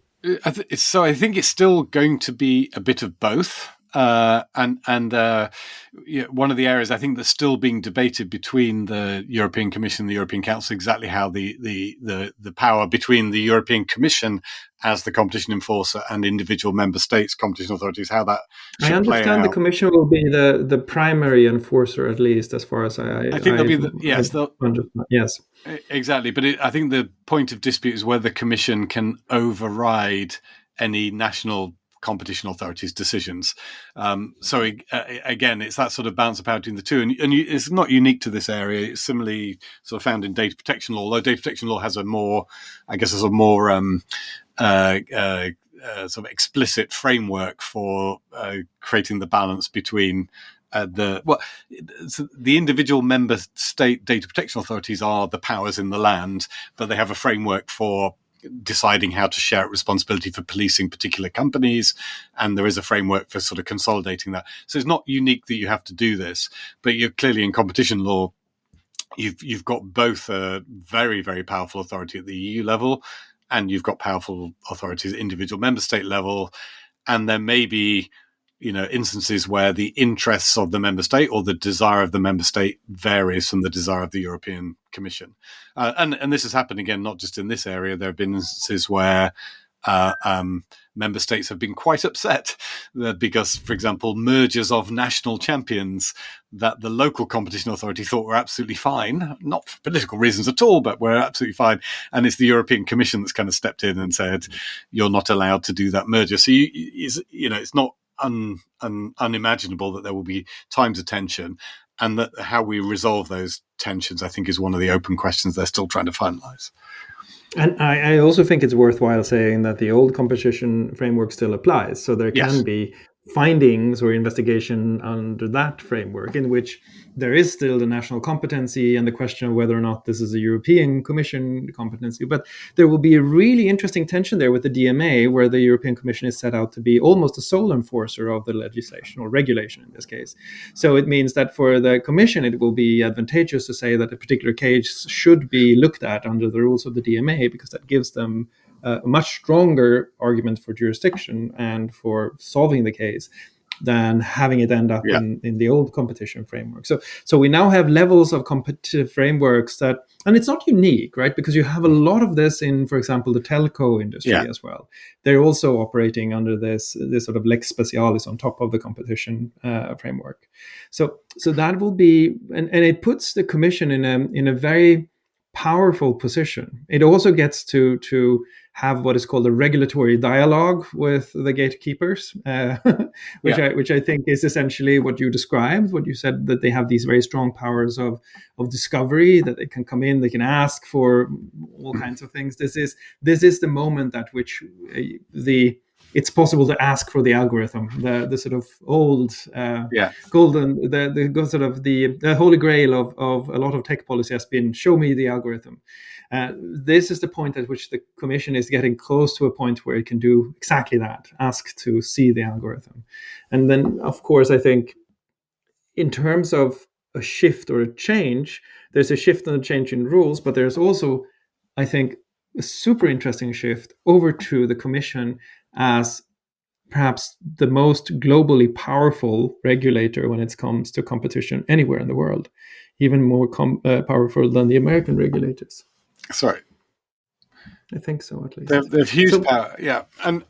So I think it's still going to be a bit of both. One of the areas I think that's still being debated between the European Commission and the European Council, exactly how the power between the European Commission as the competition enforcer and individual member states competition authorities, how that should play out. I understand the Commission will be the primary enforcer, at least as far as I think they'll be yes. Exactly, but I think the point of dispute is whether the Commission can override any national competition authorities' decisions. So again, it's that sort of balance of power between the two, and it's not unique to this area. It's similarly sort of found in data protection law, although data protection law has a more sort of explicit framework for creating the balance between the individual member state data protection authorities are the powers in the land, but they have a framework for deciding how to share responsibility for policing particular companies, and there is a framework for sort of consolidating that. So it's not unique that you have to do this, but you're clearly in competition law, you've got both a very, very powerful authority at the EU level, and you've got powerful authorities at individual member state level, and there may be instances where the interests of the member state or the desire of the member state varies from the desire of the European Commission. And this has happened again, not just in this area. There have been instances where member states have been quite upset because, for example, mergers of national champions that the local competition authority thought were absolutely fine, not for political reasons at all, but were absolutely fine. And it's the European Commission that's kind of stepped in and said, you're not allowed to do that merger. So it's not unimaginable that there will be times of tension, and that how we resolve those tensions, I think, is one of the open questions they're still trying to finalize. And I also think it's worthwhile saying that the old competition framework still applies. So there can be findings or investigation under that framework in which there is still the national competency and the question of whether or not this is a European Commission competency. But there will be a really interesting tension there with the DMA, where the European Commission is set out to be almost a sole enforcer of the legislation or regulation in this case. So it means that for the Commission, it will be advantageous to say that a particular case should be looked at under the rules of the DMA, because that gives them a much stronger argument for jurisdiction and for solving the case. than having it end up Yeah. in the old competition framework. So we now have levels of competitive frameworks that, and it's not unique, right? Because you have a lot of this in, for example, the telco industry as well. They're also operating under this sort of lex specialis on top of the competition framework. So that will be, and it puts the commission in a very powerful position. It also gets to have what is called a regulatory dialogue with the gatekeepers, which I think is essentially what you described, what you said, that they have these very strong powers of discovery, that they can come in, they can ask for all kinds of things. This is the moment at which it's possible to ask for the algorithm, the sort of old golden, the sort of the holy grail of a lot of tech policy has been, show me the algorithm. This is the point at which the commission is getting close to a point where it can do exactly that, ask to see the algorithm. And then, of course, I think in terms of a shift or a change, there's a shift and a change in rules, but there's also, I think, a super interesting shift over to the commission as perhaps the most globally powerful regulator when it comes to competition anywhere in the world, even more powerful than the American regulators. Sorry, I think so, at least. They have huge power, yeah. And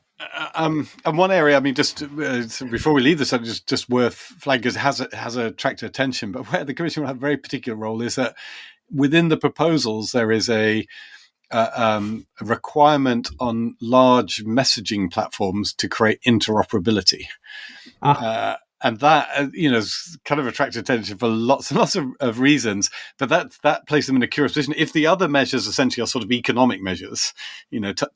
one area, I mean, just before we leave this, just worth flagging, because it has attracted attention, but where the commission will have a very particular role is that within the proposals there is a requirement on large messaging platforms to create interoperability. And that, has kind of attracted attention for lots and lots of reasons. But that places them in a curious position. If the other measures essentially are sort of economic measures,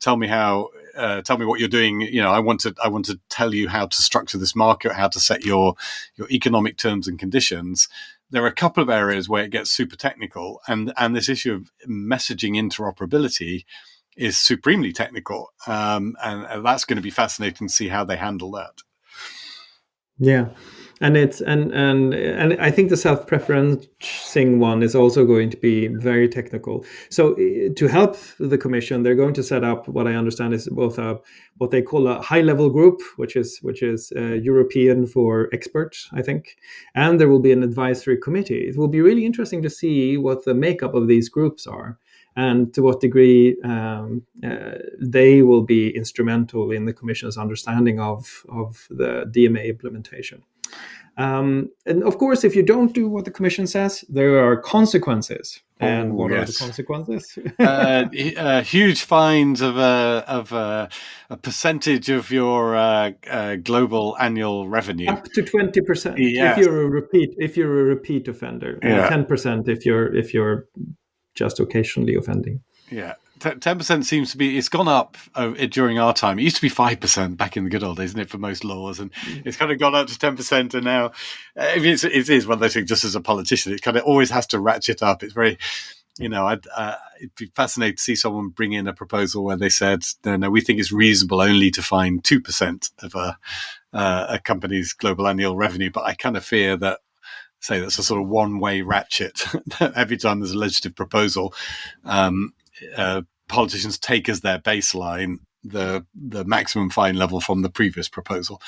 tell me what you're doing. I want to tell you how to structure this market, how to set your economic terms and conditions. There are a couple of areas where it gets super technical, and this issue of messaging interoperability is supremely technical, and that's going to be fascinating to see how they handle that. Yeah, and it's and I think the self-preferencing one is also going to be very technical. So to help the commission, they're going to set up what I understand is both what they call a high-level group, which is European for experts, I think, and there will be an advisory committee. It will be really interesting to see what the makeup of these groups are, and to what degree they will be instrumental in the Commission's understanding of the DMA implementation. And of course, if you don't do what the Commission says, there are consequences. And what are the consequences? Huge fines of a percentage of your global annual revenue, up to 20%. Yes. If you're a repeat offender, 10% if you're just occasionally offending. Yeah, 10% seems to be, it's gone up during our time. It used to be 5% back in the good old days, isn't it, for most laws? And it's kind of gone up to 10%. And now it is one of those things, just as a politician, it kind of always has to ratchet up. It's very, it'd be fascinating to see someone bring in a proposal where they said, no, we think it's reasonable only to fine 2% of a company's global annual revenue. But I kind of fear that, say, that's a sort of one-way ratchet. Every time there's a legislative proposal, politicians take as their baseline the maximum fine level from the previous proposal.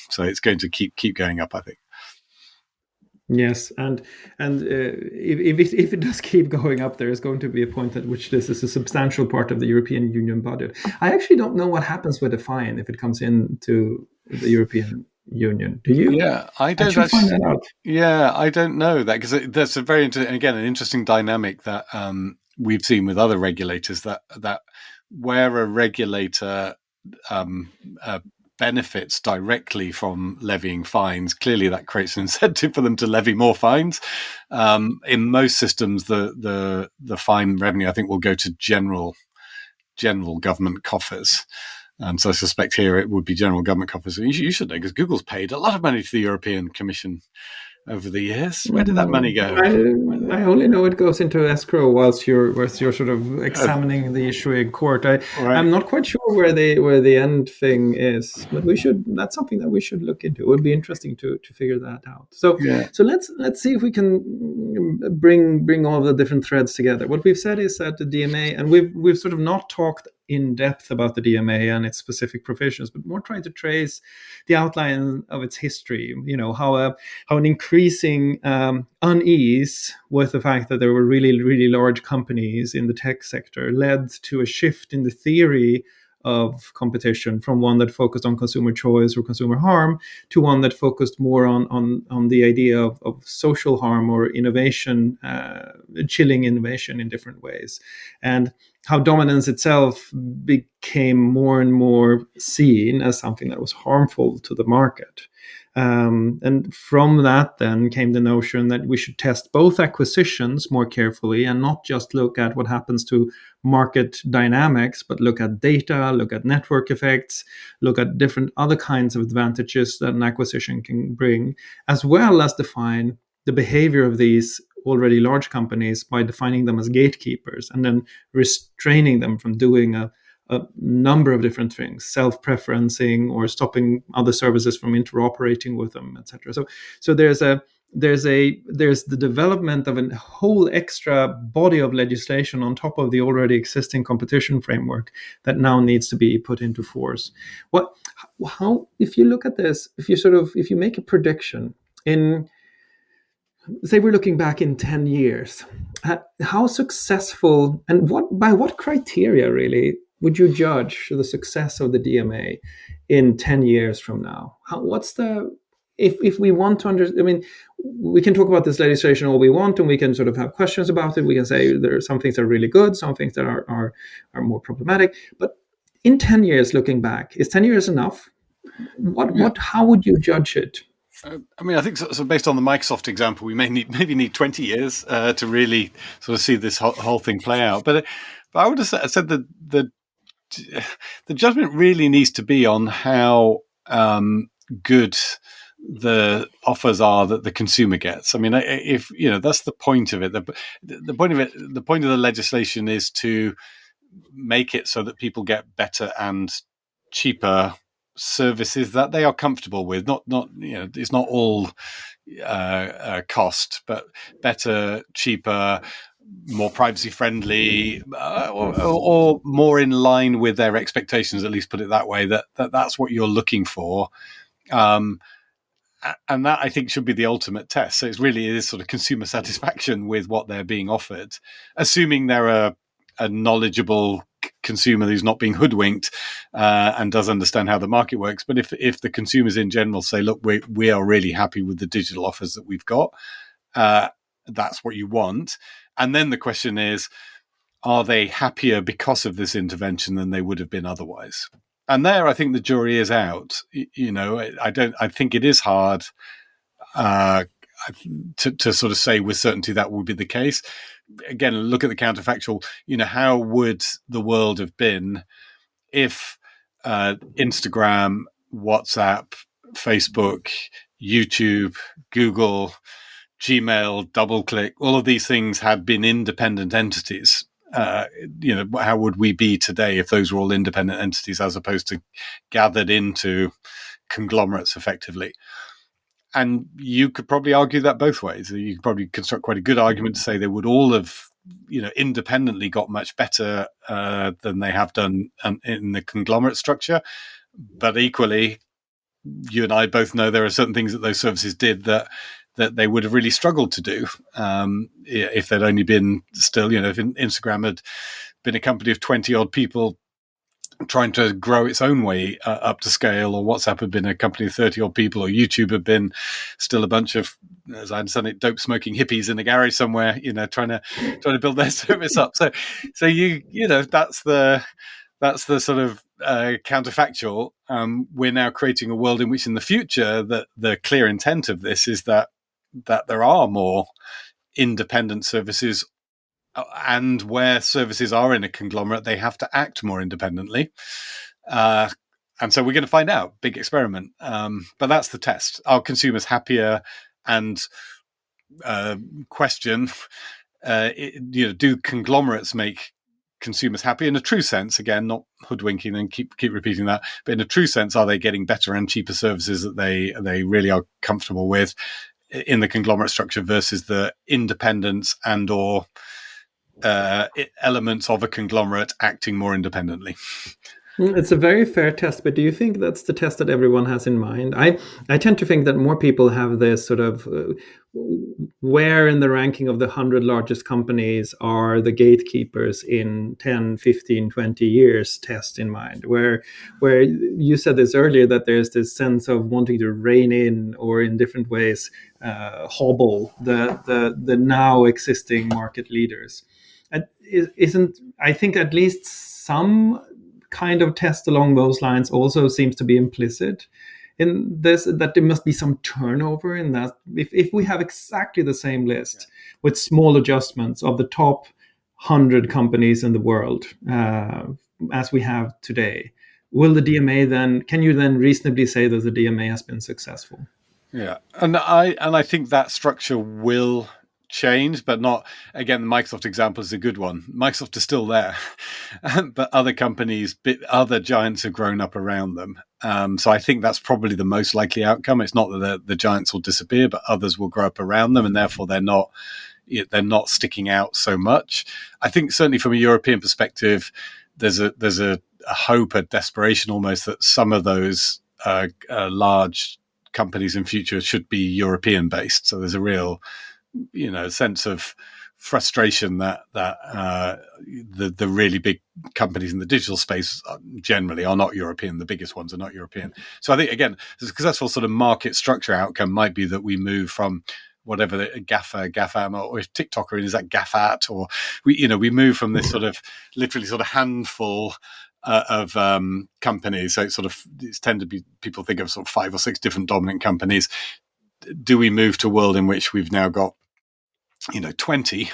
So it's going to keep going up, I think. Yes, and if it does keep going up, there is going to be a point at which this is a substantial part of the European Union budget. I actually don't know what happens with the fine if it comes into the European Union. Do you? Yeah, I don't actually find that out. Yeah, I don't know that, because that's a very an interesting dynamic that we've seen with other regulators, that where a regulator benefits directly from levying fines, clearly that creates an incentive for them to levy more fines. In most systems, the fine revenue, I think, will go to general government coffers. So I suspect here it would be general government coffers. You should know, because Google's paid a lot of money to the European Commission over the years. Where did that money go? I only know it goes into escrow whilst you're sort of examining the issue in court. I'm not quite sure where the end thing is, but that's something that we should look into. It would be interesting to figure that out. So Yeah. so let's see if we can bring all the different threads together. What we've said is that the DMA, and we've sort of not talked in depth about the DMA and its specific provisions, but more trying to trace the outline of its history. How an increasing unease with the fact that there were really, really large companies in the tech sector led to a shift in the theory of competition from one that focused on consumer choice or consumer harm to one that focused more on the idea of social harm or innovation, chilling innovation in different ways. And how dominance itself became more and more seen as something that was harmful to the market. And from that then came the notion that we should test both acquisitions more carefully and not just look at what happens to market dynamics, but look at data, look at network effects, look at different other kinds of advantages that an acquisition can bring, as well as define the behavior of these already large companies by defining them as gatekeepers and then restraining them from doing a number of different things, self-preferencing or stopping other services from interoperating with them, etc. So there's the development of a whole extra body of legislation on top of the already existing competition framework that now needs to be put into force. How, if you look at this, if you make a prediction in, say, we're looking back in 10 years, how successful and by what criteria really would you judge the success of the DMA in 10 years from now? If we want to understand, I mean, we can talk about this legislation all we want, and we can sort of have questions about it. We can say there are some things that are really good, some things that are more problematic. But in 10 years, looking back, is 10 years enough? How would you judge it? I mean, I think so based on the Microsoft example, we maybe need 20 years to really sort of see this whole thing play out. But I would have said that the judgment really needs to be on how good the offers are that the consumer gets. I mean, if that's the point of it. The point of it, the point of the legislation is to make it so that people get better and cheaper services that they are comfortable with. Not it's not all cost, but better, cheaper, more privacy friendly, or more in line with their expectations. At least put it that way. That's what you're looking for. And that, I think, should be the ultimate test. So it really is sort of consumer satisfaction with what they're being offered, assuming they're a knowledgeable consumer who's not being hoodwinked and does understand how the market works. But if the consumers in general say, look, we are really happy with the digital offers that we've got, that's what you want. And then the question is, are they happier because of this intervention than they would have been otherwise? And there, I think the jury is out. I think it is hard to sort of say with certainty that would be the case. Again, look at the counterfactual. How would the world have been if Instagram, WhatsApp, Facebook, YouTube, Google, Gmail, DoubleClick, all of these things had been independent entities? How would we be today if those were all independent entities as opposed to gathered into conglomerates effectively? And you could probably argue that both ways. You could probably construct quite a good argument to say they would all have, independently got much better than they have done in the conglomerate structure. But equally, you and I both know there are certain things that those services did that they would have really struggled to do if they'd only been still, if Instagram had been a company of 20 odd people trying to grow its own way up to scale, or WhatsApp had been a company of 30 odd people, or YouTube had been still a bunch of, as I understand it, dope smoking hippies in a garage somewhere, trying to build their service up. So that's the sort of counterfactual. We're now creating a world in which, in the future, that the clear intent of this is that there are more independent services, and where services are in a conglomerate, they have to act more independently. And so we're going to find out. Big experiment. But that's the test. Are consumers happier? And question, do conglomerates make consumers happy in a true sense? Again, not hoodwinking and keep repeating that, but in a true sense, are they getting better and cheaper services that they really are comfortable with in the conglomerate structure versus the independence and or elements of a conglomerate acting more independently? It's a very fair test, but do you think that's the test that everyone has in mind? I tend to think that more people have this sort of where in the ranking of the 100 largest companies are the gatekeepers in 10, 15, 20 years test in mind, where you said this earlier, that there's this sense of wanting to rein in or in different ways hobble the now existing market leaders. Isn't, I think, at least some kind of test along those lines also seems to be implicit in this, that there must be some turnover in that. If we have exactly the same list with small adjustments of the top 100 companies in the world as we have today, will the DMA then, can you then reasonably say that the DMA has been successful? Yeah, and I think that structure will change, but not, again, the Microsoft example is a good one. Microsoft is still there, but other companies, other giants have grown up around them. So I think that's probably the most likely outcome. It's not that the giants will disappear, but others will grow up around them, and therefore they're not sticking out so much. I think certainly from a European perspective, there's a hope, a desperation almost, that some of those large companies in future should be European based. So there's a real sense of frustration that the really big companies in the digital space generally are not European. The biggest ones are not European. So I think, again, the successful sort of market structure outcome might be that we move from whatever the GAFAM, or if TikToker is that GAFAT, or we move from this sort of literally sort of handful of companies. So it's tend to be, people think of sort of 5 or 6 different dominant companies. Do we move to a world in which we've now got 20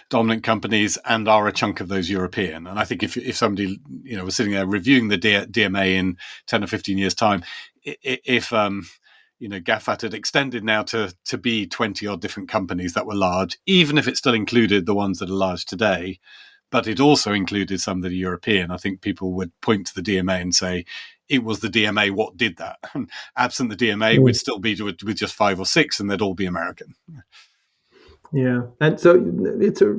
dominant companies and are a chunk of those European? And I think if somebody was sitting there reviewing the DMA in 10 or 15 years time, if GAFAT had extended now to be 20 odd different companies that were large, even if it still included the ones that are large today, but it also included some that are European, I think people would point to the DMA and say, it was the DMA what did that. Absent the DMA, we'd still be with just 5 or 6, and they'd all be American. Yeah, and so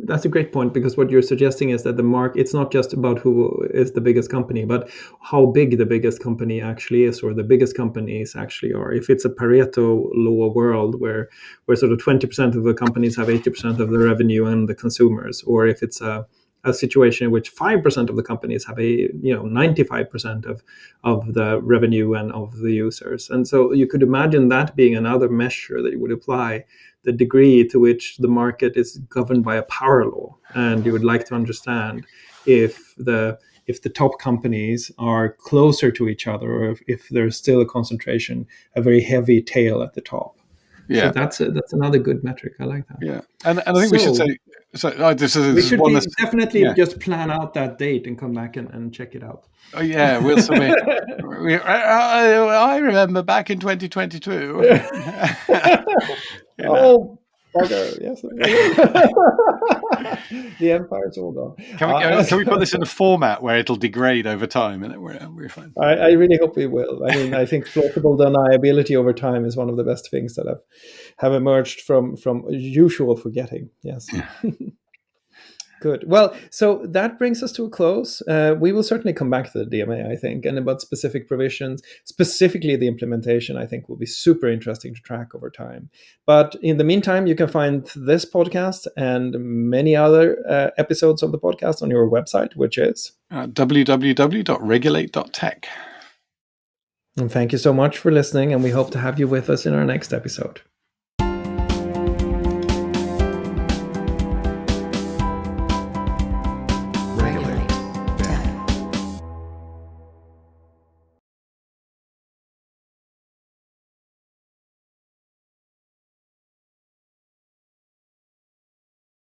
that's a great point, because what you're suggesting is that the market, it's not just about who is the biggest company, but how big the biggest company actually is, or the biggest companies actually are. If it's a Pareto law world where sort of 20% of the companies have 80% of the revenue and the consumers, or if it's a situation in which 5% of the companies have 95% of the revenue and of the users. And so you could imagine that being another measure that you would apply, the degree to which the market is governed by a power law. And you would like to understand if the top companies are closer to each other, or if there's still a concentration, a very heavy tail at the top. Yeah, so that's another good metric. I like that. Yeah, and I think we should say. So we should definitely just plan out that date and come back and check it out. Oh yeah, we'll submit. I remember back in 2022. Oh, bugger! Yes, the empire's all gone. Can we put this in a format where it'll degrade over time, and we're fine? I really hope we will. I mean, I think plausible deniability over time is one of the best things that have emerged from usual forgetting. Yes. Yeah. Good. Well, so that brings us to a close. We will certainly come back to the DMA, I think, and about specific provisions, specifically the implementation, I think will be super interesting to track over time. But in the meantime, you can find this podcast and many other episodes of the podcast on your website, which is www.regulate.tech. And thank you so much for listening, and we hope to have you with us in our next episode.